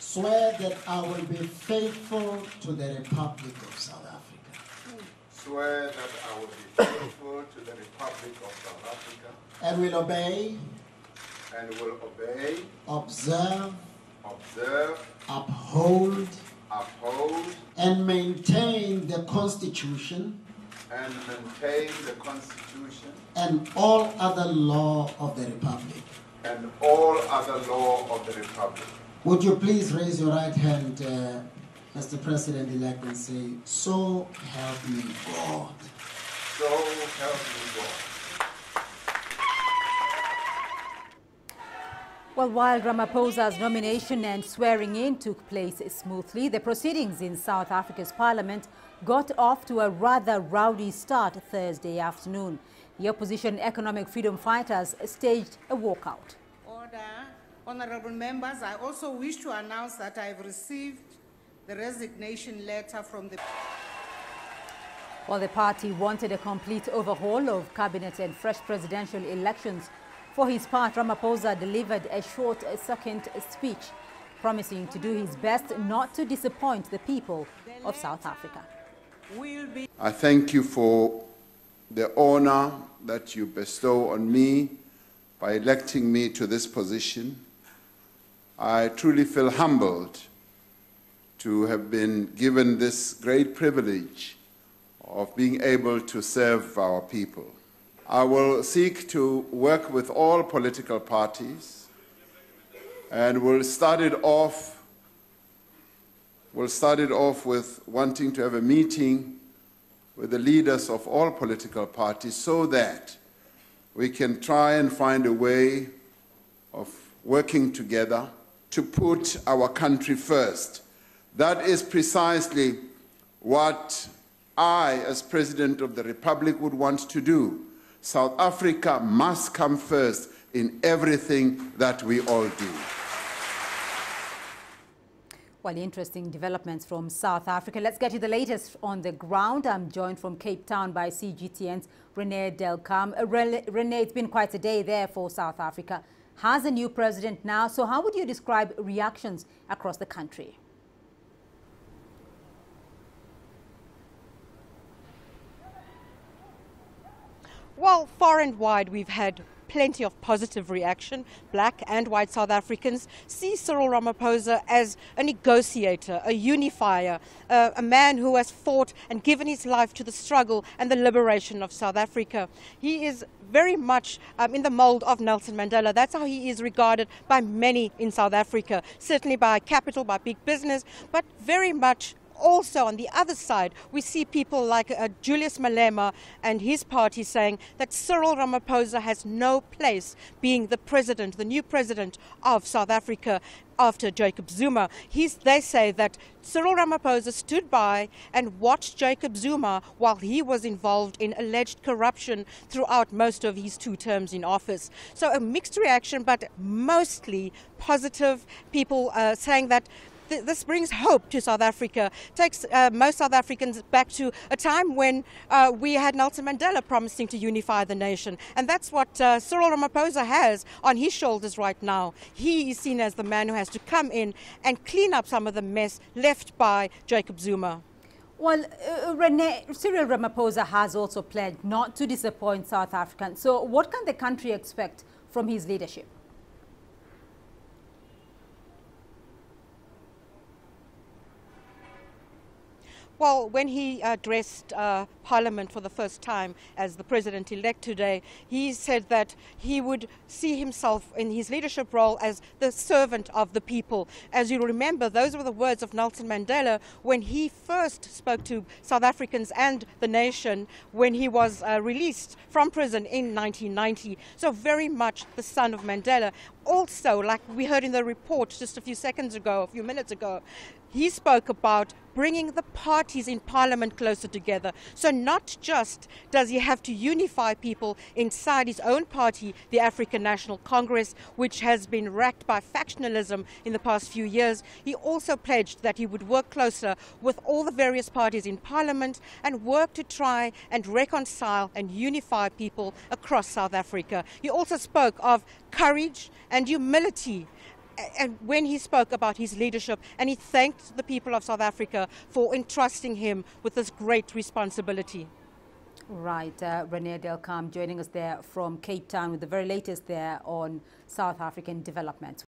Swear that I will be faithful to the Republic of South Africa. Swear that I will be faithful to the Republic of South Africa. And will obey. And will obey. Observe. Observe. Uphold. Uphold. And maintain the Constitution. And maintain the Constitution. And all other law of the Republic. And all other law of the Republic. Would you please raise your right hand, Mr. President-elect, and say, "So help me God." So help me God. Well, while Ramaphosa's nomination and swearing in took place smoothly, the proceedings in South Africa's parliament got off to a rather rowdy start Thursday afternoon. The opposition economic freedom fighters staged a walkout. Order. Honorable members, I also wish to announce that I have received the resignation letter from the... While the party wanted a complete overhaul of cabinet and fresh presidential elections, for his part, Ramaphosa delivered a short, succinct speech, promising to do his best not to disappoint the people of South Africa. I thank you for the honor that you bestow on me by electing me to this position. I truly feel humbled to have been given this great privilege of being able to serve our people. I will seek to work with all political parties and we'll start it off with wanting to have a meeting with the leaders of all political parties so that we can try and find a way of working together to put our country first. That is precisely what I, as President of the Republic, would want to do. South Africa must come first in everything that we all do. Well, interesting developments from South Africa. Let's get you the latest on the ground. I'm joined from Cape Town by CGTN's Renee Delcam. Renee, it's been quite a day there for South Africa. Has a new president now, so how would you describe reactions across the country? Well, far and wide, we've had plenty of positive reaction. Black and white South Africans see Cyril Ramaphosa as a negotiator, a unifier, a man who has fought and given his life to the struggle and the liberation of South Africa. He is very much in the mold of Nelson Mandela. That's how he is regarded by many in South Africa, certainly by capital, by big business, but very much also, on the other side, we see people like Julius Malema and his party saying that Cyril Ramaphosa has no place being the president, the new president of South Africa after Jacob Zuma. They say that Cyril Ramaphosa stood by and watched Jacob Zuma while he was involved in alleged corruption throughout most of his 2 terms in office. So a mixed reaction, but mostly positive. People saying that this brings hope to South Africa, takes most South Africans back to a time when we had Nelson Mandela promising to unify the nation. And that's what Cyril Ramaphosa has on his shoulders right now. He is seen as the man who has to come in and clean up some of the mess left by Jacob Zuma. Well, Renee, Cyril Ramaphosa has also pledged not to disappoint South Africans. So what can the country expect from his leadership? Well, when he addressed Parliament for the first time as the President-elect today, he said that he would see himself in his leadership role as the servant of the people. As you remember, those were the words of Nelson Mandela when he first spoke to South Africans and the nation when he was released from prison in 1990. So very much the son of Mandela. Also, like we heard in the report just a few minutes ago, he spoke about bringing the parties in parliament closer together. So not just does he have to unify people inside his own party, the African National Congress, which has been racked by factionalism in the past few years, he also pledged that he would work closer with all the various parties in parliament and work to try and reconcile and unify people across South Africa. He also spoke of courage and humility, and when he spoke about his leadership, and he thanked the people of South Africa for entrusting him with this great responsibility. Right, Renee Delcam joining us there from Cape Town with the very latest there on South African developments.